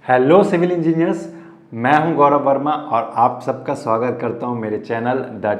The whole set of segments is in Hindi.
हेलो सिविल इंजीनियर्स, मैं हूं गौरव वर्मा और आप सबका स्वागत करता हूं मेरे चैनल द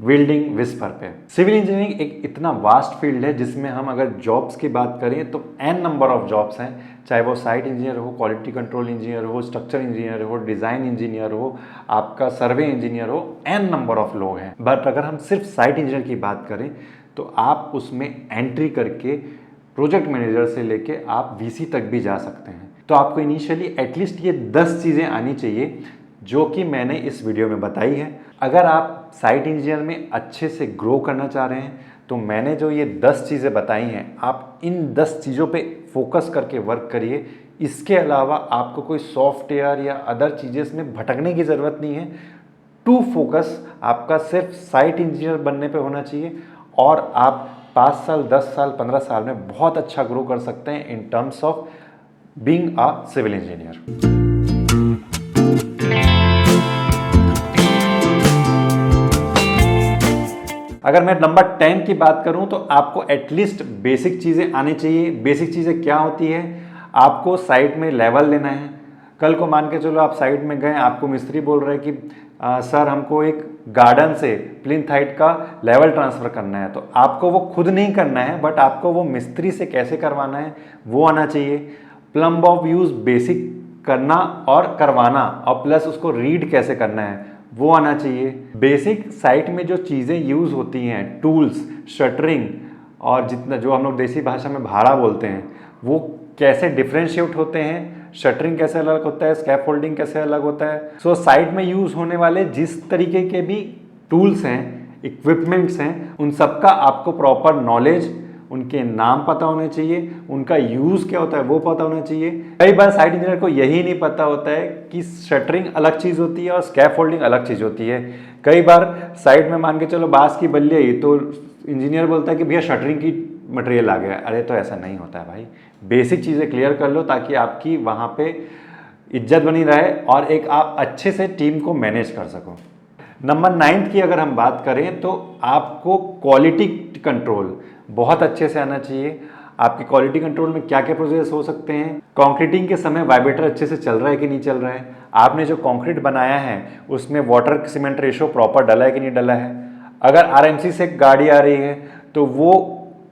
बिल्डिंग विस्पर पे। सिविल इंजीनियरिंग एक इतना वास्ट फील्ड है जिसमें हम अगर जॉब्स की बात करें तो एन नंबर ऑफ जॉब्स हैं, चाहे वो साइट इंजीनियर हो, क्वालिटी कंट्रोल इंजीनियर हो, स्ट्रक्चर इंजीनियर हो, डिज़ाइन इंजीनियर हो, आपका सर्वे इंजीनियर हो, एन नंबर ऑफ लोग हैं। बट अगर हम सिर्फ साइट इंजीनियर की बात करें तो आप उसमें एंट्री करके प्रोजेक्ट मैनेजर से लेके आप वीसी तक भी जा सकते हैं। तो आपको इनिशियली एटलीस्ट ये 10 चीज़ें आनी चाहिए जो कि मैंने इस वीडियो में बताई है। अगर आप साइट इंजीनियर में अच्छे से ग्रो करना चाह रहे हैं तो मैंने जो ये 10 चीज़ें बताई हैं, आप इन 10 चीज़ों पे फोकस करके वर्क करिए। इसके अलावा आपको कोई सॉफ्टवेयर या अदर चीज़ें इसमें भटकने की ज़रूरत नहीं है। टू फोकस आपका सिर्फ साइट इंजीनियर बनने पे होना चाहिए और आप 5 साल, 10 साल, 15 साल में बहुत अच्छा ग्रो कर सकते हैं in terms of being a civil engineer. अगर मैं नंबर 10 की बात करूं तो आपको एटलीस्ट बेसिक चीज़ें आनी चाहिए। बेसिक चीज़ें क्या होती है? आपको साइट में लेवल लेना है। कल को मान के चलो आप साइट में गए, आपको मिस्त्री बोल रहे हैं कि सर हमको एक गार्डन से प्लिंथ हाइट का लेवल ट्रांसफ़र करना है, तो आपको वो खुद नहीं करना है, बट आपको वो मिस्त्री से कैसे करवाना है वो आना चाहिए। प्लम्ब ऑफ यूज़ बेसिक करना और करवाना और प्लस उसको रीड कैसे करना है वो आना चाहिए। बेसिक साइट में जो चीज़ें यूज़ होती हैं, टूल्स, शटरिंग और जितना जो हम लोग देसी भाषा में भाड़ा बोलते हैं, वो कैसे डिफ्रेंशिएट होते हैं, शटरिंग कैसे अलग होता है, स्कैफोल्डिंग कैसे अलग होता है। सो साइट में यूज़ होने वाले जिस तरीके के भी टूल्स हैं, इक्विपमेंट्स हैं, उन सब का आपको प्रॉपर नॉलेज, उनके नाम पता होने चाहिए, उनका यूज़ क्या होता है वो पता होना चाहिए। कई बार साइट इंजीनियर को यही नहीं पता होता है कि शटरिंग अलग चीज़ होती है और स्कैफोल्डिंग अलग चीज़ होती है। कई बार साइट में मान के चलो बांस की बल्ली आई तो इंजीनियर बोलता है कि भैया शटरिंग की मटेरियल आ गया। अरे तो ऐसा नहीं होता है भाई, बेसिक चीज़ें क्लियर कर लो ताकि आपकी वहाँ पे इज्जत बनी रहे और एक आप अच्छे से टीम को मैनेज कर सको। नंबर 9 की अगर हम बात करें तो आपको क्वालिटी कंट्रोल बहुत अच्छे से आना चाहिए। आपकी क्वालिटी कंट्रोल में क्या क्या प्रोसेस हो सकते हैं? कंक्रीटिंग के समय वाइब्रेटर अच्छे से चल रहा है कि नहीं चल रहा है? आपने जो कंक्रीट बनाया है उसमें वाटर सीमेंट रेशो प्रॉपर डला है कि नहीं डला है? अगर आरएमसी से गाड़ी आ रही है तो वो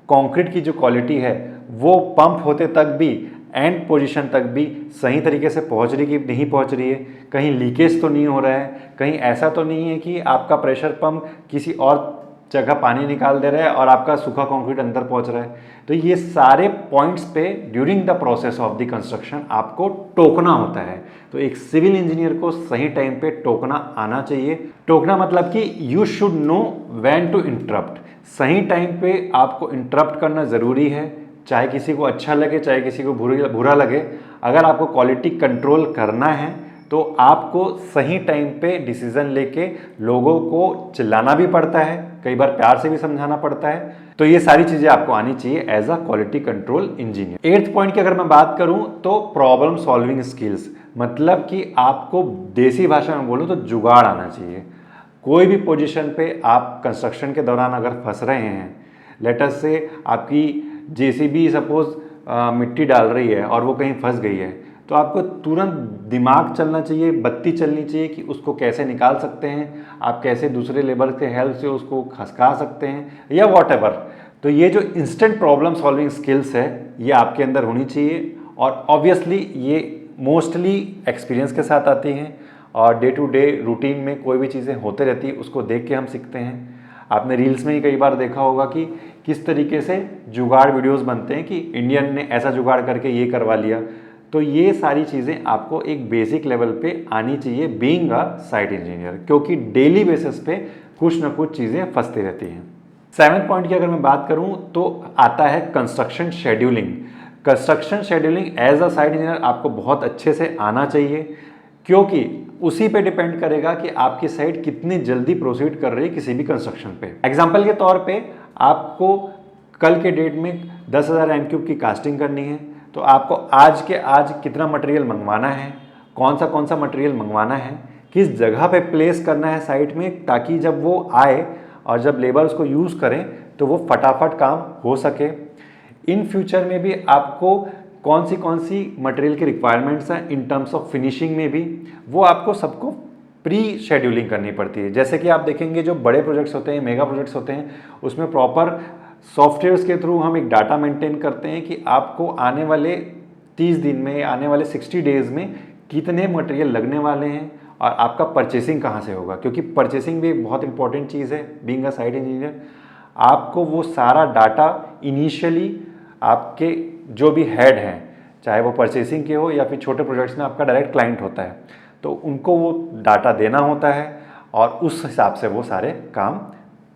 कंक्रीट की जो क्वालिटी है वो पंप होते तक भी, एंड पोजीशन तक भी सही तरीके से पहुंच रही कि नहीं पहुंच रही है? कहीं लीकेज तो नहीं हो रहा है? कहीं ऐसा तो नहीं है कि आपका प्रेशर पंप किसी और जगह पानी निकाल दे रहा है और आपका सूखा कंक्रीट अंदर पहुंच रहा है? तो ये सारे पॉइंट्स पे during the process of the construction आपको टोकना होता है। तो एक सिविल इंजीनियर को सही टाइम पे टोकना आना चाहिए। टोकना मतलब कि you should know when to interrupt. सही टाइम पे आपको इंटरप्ट करना ज़रूरी है, चाहे किसी को अच्छा लगे चाहे किसी को बुरा लगे। अगर आपको क्वालिटी कंट्रोल करना है तो आपको सही टाइम पे डिसीजन लेके लोगों को चिल्लाना भी पड़ता है, कई बार प्यार से भी समझाना पड़ता है। तो ये सारी चीज़ें आपको आनी चाहिए as a quality control engineer. 8th point की अगर मैं बात करूं तो प्रॉब्लम सॉल्विंग स्किल्स, मतलब कि आपको देसी भाषा में बोलूं तो जुगाड़ आना चाहिए। कोई भी पोजीशन पे आप कंस्ट्रक्शन के दौरान अगर फंस रहे हैं, लेट अस से आपकी जेसीबी सपोज मिट्टी डाल रही है और वो कहीं फंस गई है, तो आपको तुरंत दिमाग चलना चाहिए, बत्ती चलनी चाहिए कि उसको कैसे निकाल सकते हैं, आप कैसे दूसरे लेबर के हेल्प से उसको खसका सकते हैं या वॉटएवर। तो ये जो इंस्टेंट प्रॉब्लम सॉल्विंग स्किल्स है ये आपके अंदर होनी चाहिए और ऑब्वियसली ये मोस्टली एक्सपीरियंस के साथ आती हैं और डे टू डे रूटीन में कोई भी चीज़ें होते रहती है उसको देख के हम सीखते हैं। आपने रील्स में ही कई बार देखा होगा कि किस तरीके से जुगाड़ वीडियोस बनते हैं कि इंडियन ने ऐसा जुगाड़ करके ये करवा लिया। तो ये सारी चीज़ें आपको एक बेसिक लेवल पे आनी चाहिए बीइंग अ साइट इंजीनियर, क्योंकि डेली बेसिस पे कुछ ना कुछ चीज़ें फंसती रहती हैं। 7th पॉइंट की अगर मैं बात करूं तो आता है construction scheduling. Construction scheduling as a site engineer आपको बहुत अच्छे से आना चाहिए, क्योंकि उसी पे डिपेंड करेगा कि आपकी साइट कितनी जल्दी प्रोसीड कर रही है किसी भी कंस्ट्रक्शन पे। एग्जांपल के तौर पे आपको कल के डेट में 10,000 M³ की कास्टिंग करनी है, तो आपको आज के आज कितना मटेरियल मंगवाना है, कौन सा मटेरियल मंगवाना है, किस जगह पे प्लेस करना है साइट में, ताकि जब वो आए और जब लेबर उसको यूज़ करें तो वो फटाफट काम हो सके। इन फ्यूचर में भी आपको कौन सी मटेरियल की रिक्वायरमेंट्स हैं इन टर्म्स ऑफ फिनिशिंग में भी, वो आपको सबको प्री शेड्यूलिंग करनी पड़ती है। जैसे कि आप देखेंगे जो बड़े प्रोजेक्ट्स होते हैं, मेगा प्रोजेक्ट्स होते हैं, उसमें प्रॉपर सॉफ्टवेयर्स के थ्रू हम एक डाटा मेंटेन करते हैं कि आपको आने वाले 30 दिन में, आने वाले 60 डेज में कितने मटेरियल लगने वाले हैं और आपका परचेसिंग कहाँ से होगा, क्योंकि परचेसिंग भी एक बहुत इंपॉर्टेंट चीज़ है बीइंग अ साइट इंजीनियर। आपको वो सारा डाटा इनिशियली आपके जो भी हेड हैं, चाहे वो परचेसिंग के हो या फिर छोटे प्रोजेक्ट्स में आपका डायरेक्ट क्लाइंट होता है, तो उनको वो डाटा देना होता है और उस हिसाब से वो सारे काम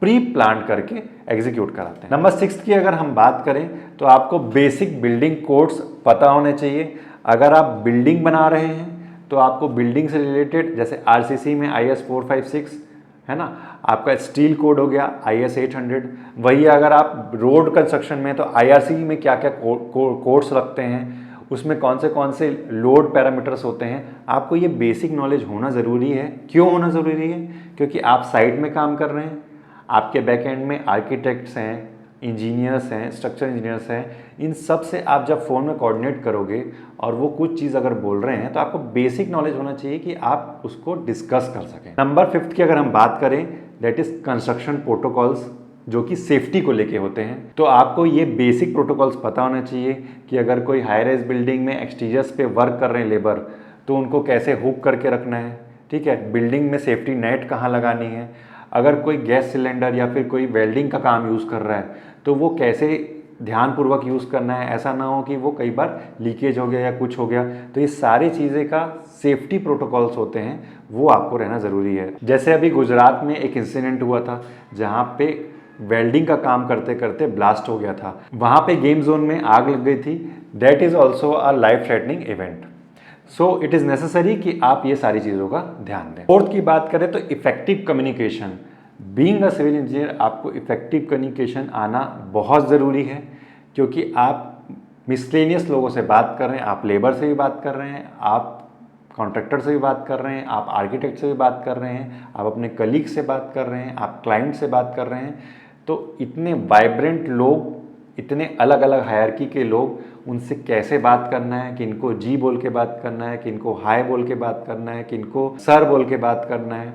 प्री प्लान करके एग्जीक्यूट कराते हैं। नंबर 6 की अगर हम बात करें तो आपको बेसिक बिल्डिंग कोड्स पता होने चाहिए। अगर आप बिल्डिंग बना रहे हैं तो आपको बिल्डिंग से रिलेटेड, जैसे आरसीसी में IS 456 है ना, आपका स्टील कोड हो गया IS 800, वही अगर आप रोड कंस्ट्रक्शन में तो IRC में क्या क्या कोड्स रखते हैं, उसमें कौन से लोड पैरामीटर्स होते हैं, आपको ये बेसिक नॉलेज होना ज़रूरी है। क्यों होना ज़रूरी है? क्योंकि आप साइट में काम कर रहे हैं, आपके बैक एंड में आर्किटेक्ट्स हैं, इंजीनियर्स हैं, स्ट्रक्चर इंजीनियर्स हैं, इन सब से आप जब फ़ोन में कोऑर्डिनेट करोगे और वो कुछ चीज़ अगर बोल रहे हैं तो आपको बेसिक नॉलेज होना चाहिए कि आप उसको डिस्कस कर सकें। नंबर 5 की अगर हम बात करें, दैट इज़ कंस्ट्रक्शन प्रोटोकॉल्स, जो कि सेफ्टी को लेके होते हैं। तो आपको ये बेसिक प्रोटोकॉल्स पता होना चाहिए कि अगर कोई हाई राइज बिल्डिंग में एक्सटीरियर्स पे वर्क कर रहे हैं लेबर, तो उनको कैसे हुक करके रखना है, ठीक है, बिल्डिंग में सेफ्टी नेट कहाँ लगानी है, अगर कोई गैस सिलेंडर या फिर कोई वेल्डिंग का काम यूज़ कर रहा है तो वो कैसे ध्यानपूर्वक यूज़ करना है, ऐसा ना हो कि वो कई बार लीकेज हो गया या कुछ हो गया। तो ये सारी चीज़ें का सेफ्टी प्रोटोकॉल्स होते हैं, वो आपको रहना ज़रूरी है। जैसे अभी गुजरात में एक इंसिडेंट हुआ था जहाँ पे वेल्डिंग का काम करते करते ब्लास्ट हो गया था, वहाँ पे गेम जोन में आग लग गई थी। That is also a life threatening event. So it is necessary कि आप ये सारी चीज़ों का ध्यान दें। फोर्थ की बात करें तो effective communication. Being a civil engineer आपको इफेक्टिव कम्युनिकेशन आना बहुत ज़रूरी है, क्योंकि आप मिसलेनियस लोगों से बात कर रहे हैं, आप लेबर से भी बात कर रहे हैं, आप कॉन्ट्रैक्टर से भी बात कर रहे हैं, आप आर्किटेक्ट से भी बात कर रहे हैं, आप अपने कलीग से बात कर रहे हैं, आप क्लाइंट से बात कर रहे हैं। तो इतने वाइब्रेंट लोग, इतने अलग अलग हायरकी के लोग, उनसे कैसे बात करना है, किनको जी बोल के बात करना है, किनको हाय बोल के बात करना है, किनको सर बोल के बात करना है,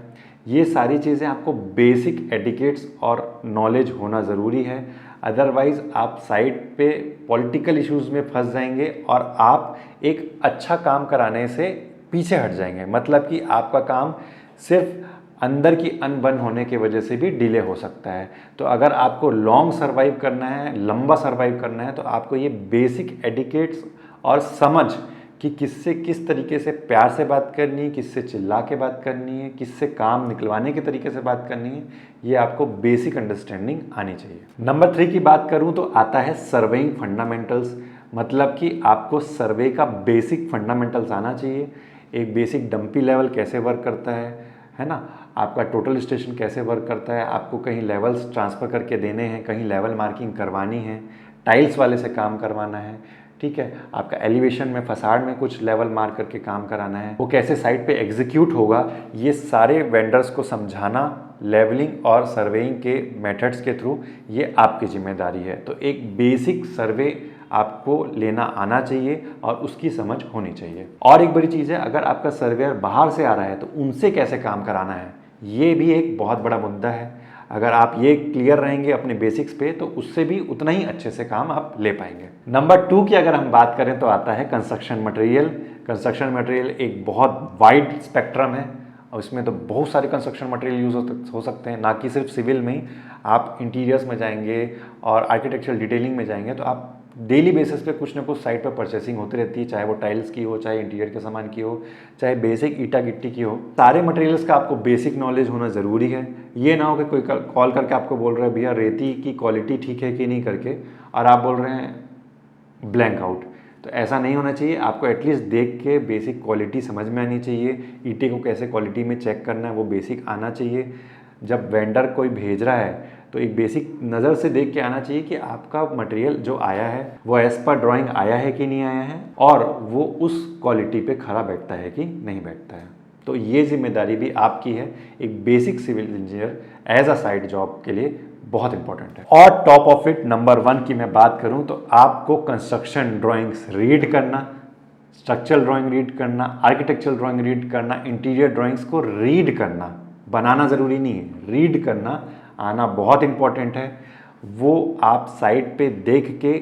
ये सारी चीज़ें आपको बेसिक एटिकेट्स और नॉलेज होना ज़रूरी है। अदरवाइज़ आप साइट पे पॉलिटिकल इश्यूज़ में फंस जाएंगे और आप एक अच्छा काम कराने से पीछे हट जाएंगे। मतलब कि आपका काम सिर्फ अंदर की अनबन होने की वजह से भी डिले हो सकता है। तो अगर आपको लॉन्ग सर्वाइव करना है, लंबा सर्वाइव करना है, तो आपको ये बेसिक एटिकेट्स और समझ कि किससे किस तरीके से प्यार से बात करनी है, किससे चिल्ला के बात करनी है, किससे काम निकलवाने के तरीके से बात करनी है, ये आपको बेसिक अंडरस्टैंडिंग आनी चाहिए। नंबर 3 की बात करूँ तो आता है सर्वेइंग फंडामेंटल्स। मतलब कि आपको सर्वे का बेसिक फंडामेंटल्स आना चाहिए। एक बेसिक डंपी लेवल कैसे वर्क करता है ना, आपका टोटल स्टेशन कैसे वर्क करता है, आपको कहीं लेवल्स ट्रांसफ़र करके देने हैं, कहीं लेवल मार्किंग करवानी है, टाइल्स वाले से काम करवाना है, ठीक है, आपका एलिवेशन में फसाड में कुछ लेवल मार्क करके काम कराना है, वो कैसे साइट पे एग्जीक्यूट होगा, ये सारे वेंडर्स को समझाना लेवलिंग और सर्वेइंग के मेथड्स के थ्रू ये आपकी जिम्मेदारी है। तो एक बेसिक सर्वे आपको लेना आना चाहिए और उसकी समझ होनी चाहिए। और एक बड़ी चीज़ है, अगर आपका सर्वेयर बाहर से आ रहा है तो उनसे कैसे काम कराना है, ये भी एक बहुत बड़ा मुद्दा है। अगर आप ये क्लियर रहेंगे अपने बेसिक्स पे तो उससे भी उतना ही अच्छे से काम आप ले पाएंगे। नंबर 2 की अगर हम बात करें तो आता है कंस्ट्रक्शन मटेरियल। कंस्ट्रक्शन मटेरियल एक बहुत वाइड स्पेक्ट्रम है और इसमें तो बहुत सारे कंस्ट्रक्शन मटेरियल यूज़ हो सकते हैं, ना कि सिर्फ सिविल में ही। आप इंटीरियर्स में जाएंगे और आर्किटेक्चरल डिटेलिंग में जाएंगे तो आप डेली बेसिस पे कुछ ना कुछ साइट पर परचेसिंग होती रहती है, चाहे वो टाइल्स की हो, चाहे इंटीरियर के सामान की हो, चाहे बेसिक ईटा गिट्टी की हो। सारे मटेरियल्स का आपको बेसिक नॉलेज होना ज़रूरी है। ये ना हो कि कोई कॉल करके आपको बोल रहा है भैया रेती की क्वालिटी ठीक है कि नहीं करके, और आप बोल रहे हैं ब्लैंक आउट। तो ऐसा नहीं होना चाहिए। आपको एटलीस्ट देख के बेसिक क्वालिटी समझ में आनी चाहिए, ईटे को कैसे क्वालिटी में चेक करना है वो बेसिक आना चाहिए। जब वेंडर कोई भेज रहा है तो एक बेसिक नज़र से देख के आना चाहिए कि आपका मटेरियल जो आया है वो एज़ पर ड्राइंग आया है कि नहीं आया है, और वो उस क्वालिटी पे खरा बैठता है कि नहीं बैठता है। तो ये जिम्मेदारी भी आपकी है एक basic civil engineer as a side job के लिए बहुत इंपॉर्टेंट है। और टॉप ऑफ इट नंबर 1 की मैं बात करूं तो आपको कंस्ट्रक्शन ड्राइंग्स रीड करना, स्ट्रक्चरल ड्राइंग रीड करना, आर्किटेक्चरल ड्राइंग रीड करना, इंटीरियर ड्राइंग्स को रीड करना, बनाना ज़रूरी नहीं है, रीड करना आना बहुत इंपॉर्टेंट है। वो आप साइट पे देख के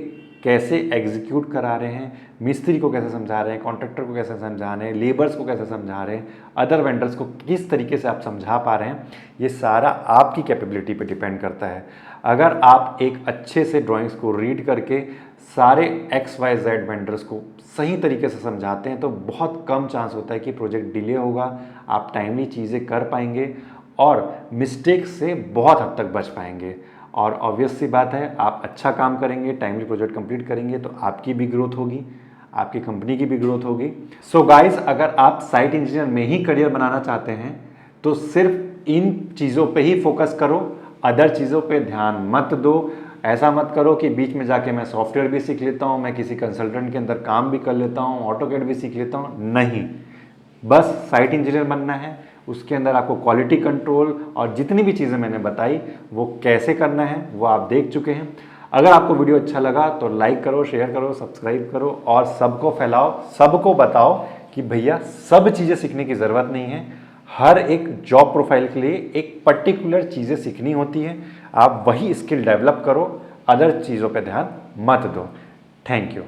कैसे एग्जीक्यूट करा रहे हैं, मिस्त्री को कैसे समझा रहे हैं, कॉन्ट्रैक्टर को कैसे समझा रहे हैं, लेबर्स को कैसे समझा रहे हैं, अदर वेंडर्स को किस तरीके से आप समझा पा रहे हैं, ये सारा आपकी कैपेबिलिटी पे डिपेंड करता है। अगर आप एक अच्छे से ड्राइंग्स को रीड करके सारे XYZ वेंडर्स को सही तरीके से समझाते हैं तो बहुत कम चांस होता है कि प्रोजेक्ट डिले होगा, आप टाइमली चीज़ें कर पाएंगे और मिस्टेक से बहुत हद तक बच पाएंगे। और ऑब्वियस सी बात है, आप अच्छा काम करेंगे, टाइमली प्रोजेक्ट कंप्लीट करेंगे तो आपकी भी ग्रोथ होगी, आपकी कंपनी की भी ग्रोथ होगी। सो गाइस, अगर आप साइट इंजीनियर में ही करियर बनाना चाहते हैं तो सिर्फ इन चीज़ों पे ही फोकस करो, अदर चीज़ों पे ध्यान मत दो। ऐसा मत करो कि बीच में जाके मैं सॉफ्टवेयर भी सीख लेता हूँ, मैं किसी कंसल्टेंट के अंदर काम भी कर लेता हूँ, ऑटोकैड भी सीख लेता हूँ। नहीं, बस साइट इंजीनियर बनना है। उसके अंदर आपको क्वालिटी कंट्रोल और जितनी भी चीज़ें मैंने बताई वो कैसे करना है वो आप देख चुके हैं। अगर आपको वीडियो अच्छा लगा तो लाइक करो, शेयर करो, सब्सक्राइब करो और सबको फैलाओ, सबको बताओ कि भैया सब चीज़ें सीखने की ज़रूरत नहीं है। हर एक जॉब प्रोफाइल के लिए एक पर्टिकुलर चीज़ें सीखनी होती है, आप वही स्किल डेवलप करो, अदर चीज़ों पे ध्यान मत दो। Thank you.